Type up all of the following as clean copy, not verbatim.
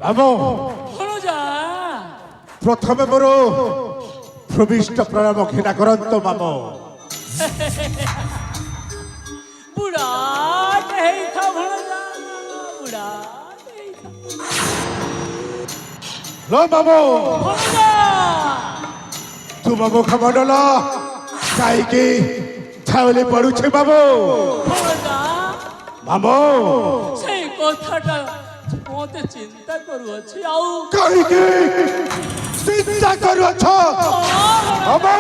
আমো প্রথমে মোর প্রবিষ্ট প্রণাম ঘৃণা করন্ত মাম বুড়া ହେଇଥା ଭଣଜା ବୁড়ା লো মামো ଭଣଜା তু মামো খবরল কাইকি ছাউলি পড়ুছে মামো ଭଣଜା মামো ସେଇ କଥାଟା মতে চিন্তা করুছি আউ কাইকি চিন্তা করুছ মামো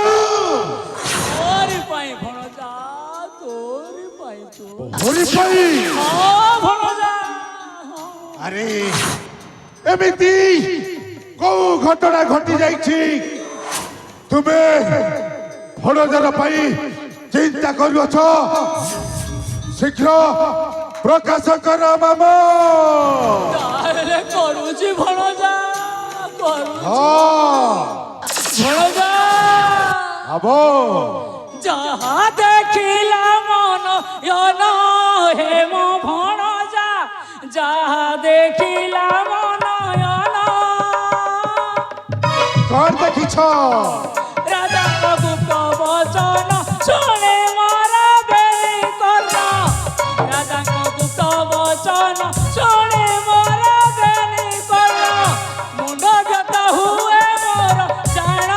তোরি পাই ভণজা তোরি পাই তো হরি পাই ভণজা আরে এমিতি কৌ ঘটনা ঘটি যাইছি তুমি ভণজার পাই চিন্তা করুছ শীঘ্র প্রকাশ কর মামা তাহলে করুছি ভণজা করুছি ভণজা আবো যাহা দেখিলা মন ইয়ন হে মো ভণজা যাহা দেখিলা মন ইয়ন কর দেখিছ রাজা গুপ্ত বচন শুনে মারা বেলি কর্ণ রাজা গুপ্ত বচন শুনে মারা বেলি কর্ণ মুন্ড ব্যথা হুয়ে মোর জাণ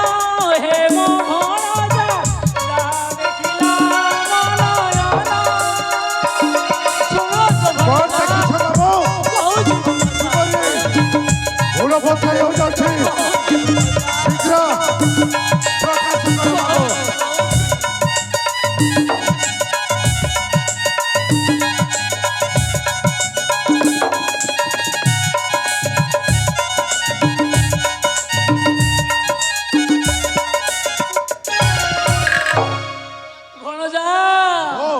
হে মো ভণজা যাহা দেখিলা মন ইয়ন কর দেখিছ মামো কହୁଛି ভুল কথা হয়ে যাচ্ছে শীঘ্র প্রকাশ কর মামো ଭଣଜା ও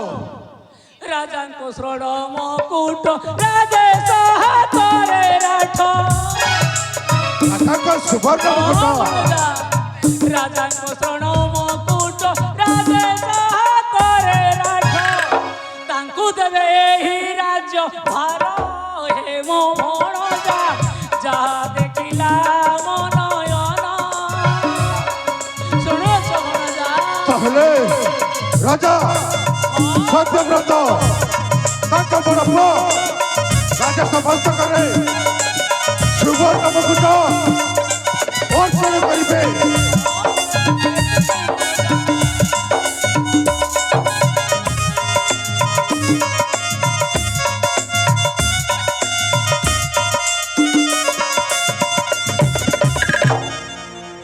ରାଜାଙ୍କ ଶ୍ରଣ ମକୁଟ ରାଜେଶ ହାତରେ ରାଠ আসাক সুবর্ণ মুকুট ରାଜାଙ୍କ ଶ୍ରଣ ମକୁଟ ରାଜେଶ ହାତରେ ରାଠ ତାଙ୍କୁ ଦେବେ ଏହି ରାଜ୍ୟ ଭାର ହେ ମୋ ଭଣଜା ଯାହା ଦେଖିଲା ମନୟନ ଶୁଣୁଛ ଭଣଜା তাহলে রাজা সত্যব্রত তাঙ্ক বড় পুଅ রাজা সমস্ত করে সুবর্ণ মুকুট অর্পণ করিবে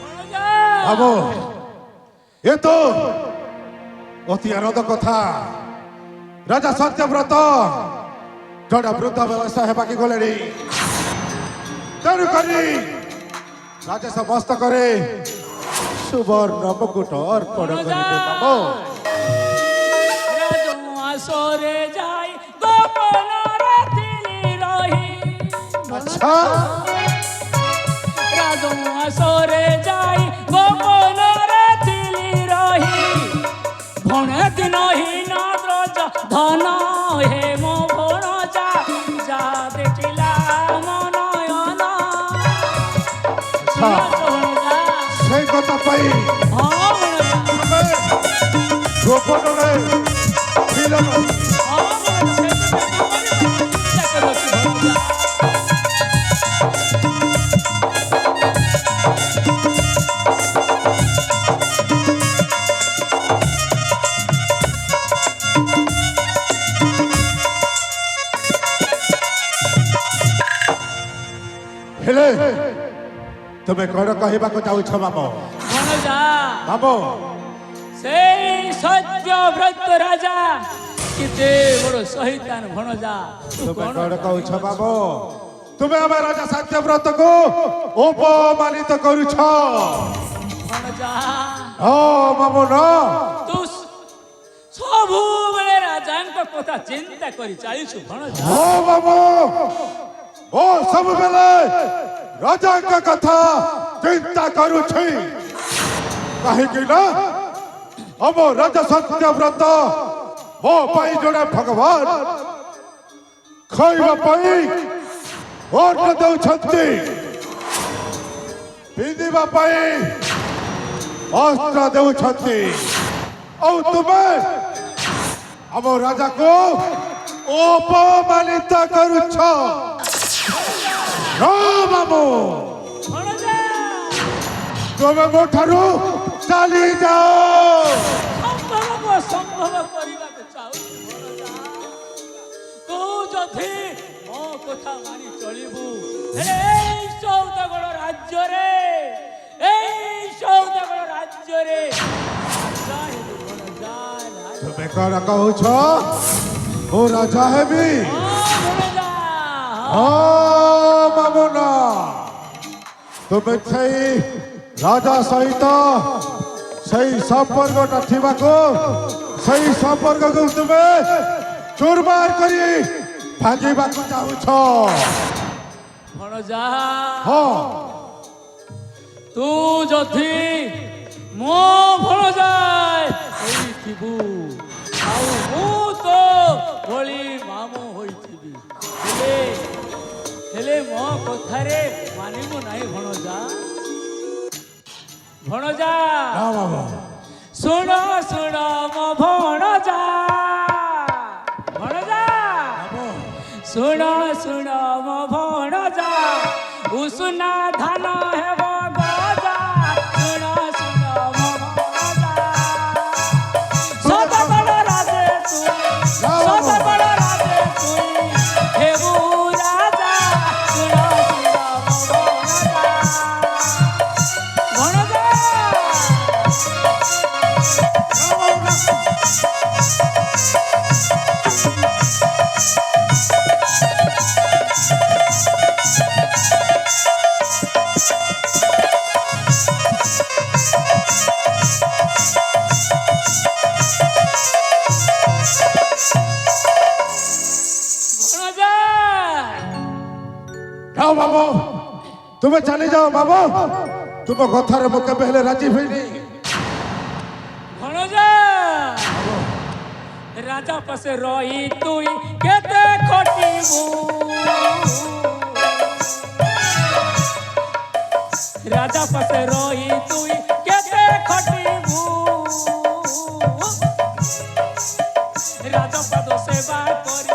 ভণজা ভাবো এ তো অতি আনন্দ কথা রাজা সত্যব্রত জড় বৃদ্ধ ব্যবস্থা হেবাকে গলেনি তেণু করি রাজা সমস্ত করে সুবর্ণ মুকুট অর্পণ করিবে বাবু রাজমাসরে যাই গোপনরে থিলি রহি আচ্ছা রাজমাসরে যাই গোপনরে থিলি রহি ভণে দিনহীন দ্রজ ধন হে মো ভণজা যা দেখিলা মনয়ন আচ্ছা সেই কথা পাই গোপনে ছিল ହେଲେ ତୁମେ କ'ଣ କହିବାକୁ ଚାହୁଁଛ ମାମ ଭଣଜା ବାବୁ ସେଇ ସତ୍ୟବ୍ରତ ରାଜା କେତେ ବଡ଼ ସହିତାନ ଭଣଜା ତୁମେ କଣ କହୁଛ ବାବୁ ତୁମେ ଆମ ରାଜା ସତ୍ୟବ୍ରତକୁ ଅପମାନିତ କରୁଛ ଭଣଜା ହଁ ବାବୁ ନା ତୁ ସବୁବେଳେ ରାଜାଙ୍କ କଥା ଚିନ୍ତା କରି ଚାଲିଛୁ ଭଣଜା ହଁ ବାବୁ ଓ ସବୁବେଳେ ରାଜାଙ୍କ କଥା ଚିନ୍ତା କରୁଛି କାହିଁକି ନା ଆମ ରାଜା ସତ୍ୟବ୍ରତ ମୋ ପାଇଁ ଜଣେ ଭଗବାନ ଖାଇବା ପାଇଁ ଅନ୍ନ ଦେଉଛନ୍ତି ପିନ୍ଧିବା ପାଇଁ ଅସ୍ତ୍ର ଦେଉଛନ୍ତି ଆଉ ତୁମେ ଆମ ରାଜାକୁ ଅପମାନିତ କରୁଛ ବାବୁ ଭଣଜା ତୁମେ ମୋ ଠାରୁ ଚାଲି ଯାଅ ସମ୍ଭବ କରିବାକୁ ଚାହୁଁଛୁ ଭଣଜା ତୁ ଯଦି ମୋ କଥା ମାନି ଚଳିବୁ ହେଲେ ଏଇ ସୌଦାଗଡ଼ ରାଜ୍ୟରେ ରାଜା ହେବୁ ଭଣଜା ତୁମେ କଣ କହୁଛ ମୁଁ ରାଜା ହେବି ଭଣଜା ହଁ ମାମୁନା ତୁମେ ସେଇ ରାଜା ସହିତ ସେଇ ସମ୍ପର୍କଟା ଥିବାକୁ ସେଇ ସମ୍ପର୍କକୁ ତୁମେ ଚୁରମାର କରି ଭାଙ୍ଗିବାକୁ ଚାହୁଁଛ ଭଣଜା ହଁ ତୁ ଯଦି ମୋ ଭଣଜା ହୋଇଥିବୁ ଆଉ ମୁଁ ତ ଭଳି ମାମୁଁ ହୋଇଥିବି ହେଲେ ମୋ କଥାରେ ମାନିବୁ ନାହିଁ ଭଣଜା ଭଣଜା ହଁ ବାବୁ ଶୁଣ ଶୁଣ ମୋ ଭଣଜା ଭଣଜା ଶୁଣ ଶୁଣ ମୋ ଭଣଜା ଉଷୁନା ଧାନ ହେବ ଗଜା ଶୁଣ ଶୁଣ ମୋ ଭଣଜା ସଦାବେଳେ ରାଜେ ତୁ ସଦାବେଳେ ରାଜେ ତୁ ହେବୁ ରାଜା ଶୁଣ ଶୁଣ ମୋ ଭଣଜା ହଁ ବାବୁ ତୁମେ ଚାଲି ଯାଅ ବାବୁ ତୁମ କଥାରେ ମୁଁ କେବେ ହେଲେ ରାଜି ହୋଇନି ଭଣଜା ରାଜା ପାଶେ ରହି ତୁଇ କେତେ ଖଟିବୁ ରାଜା ପାଶେ ରହି ତୁଇ କେତେ ଖଟିବୁ ରାଜପାଦ ସେବା କରି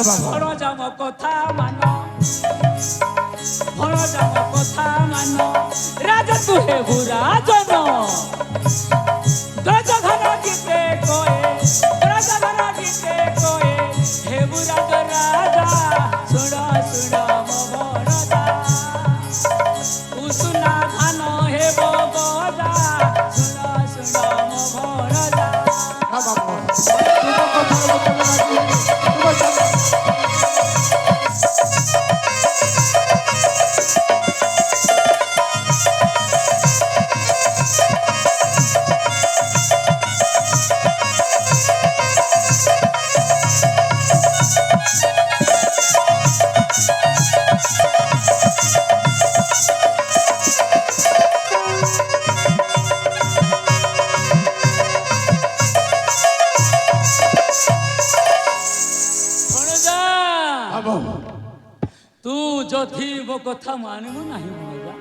ଭଣଜା ମୋ କଥା ମାନ ଭଣଜା ମୋ କଥା ମାନ ରାଜା ତୁ ହେବୁ ରାଜନ ରାଜଧନ ଗୀତେ କଏ ରାଜଧନ ଗୀତେ କଏ ହେବୁ ରାଜ ରାଜା ଶୁଣ ଶୁଣ ମୋ ଭଣଜା ଉଷୁନା ଧାନ ହେବ ଗଜା ଶୁଣ ଶୁଣ ମୋ ଭଣଜା ତୁ ଯଦି ମୋ କଥା ମାନିବୁ ନାହିଁ ଭଣଜା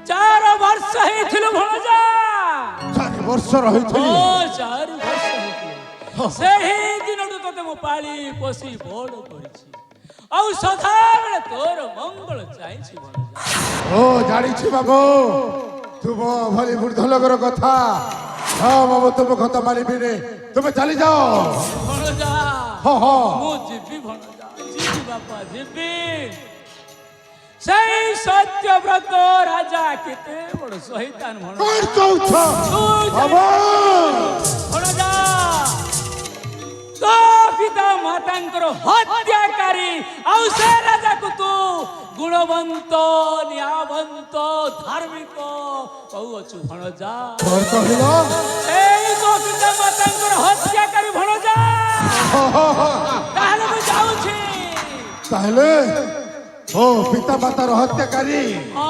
4 ବର୍ଷ ହେଇଥିଲୁ ଭଣଜା 4 ବର୍ଷ ରହିଥିଲି 4 ବର୍ଷ ହେଇଥିଲୁ ସେହି ଦିନଠୁ ତତେ ମୁଁ ପାଳି ପୋଷି ବଡ଼ କରିଛି ଆଉ ସଦାବେଳେ ତୋର ମଙ୍ଗଳ ଚାହିଁଛି ଭଣଜା ଓ ଜାଣିଛି ବାବୁ ତୁମ ଭଳି ବୃଦ୍ଧ ଲୋକର କଥା ହଁ ବାବୁ ତୁମ କଥା ମାନିବିନି ତୁମେ ଚାଲି ଯାଅ ଭଣଜା ହଁ ହଁ ମୁଁ ଯିବି ଭଣଜା ଯିବି ବାପା ଯିବି ସତ୍ୟବ୍ରତ ରାଜା କେତେ ବଡ଼ ଶହୀଦାନ କଣ କହୁଛ ବାବା? ଭଣଜା ତୋ ପିତା ମାତାଙ୍କର ହତ୍ୟାକାରୀ ଆଉ ସେ ରାଜାକୁ ତୁ ଗୁଣବନ୍ତ ନ୍ୟାୟବନ୍ତ ଧାର୍ମିକ କହୁଅଛୁ ଭଣଜା। କଣ କହିଲ? এই তো পিতা মাতাଙ୍କର হত্যাকারী ভণজা। তাহলে ମୁଁ ଯାଉଛି। ତାହେଲେ ଓ ପିତା ମାତାର ହତ୍ୟାକାରୀ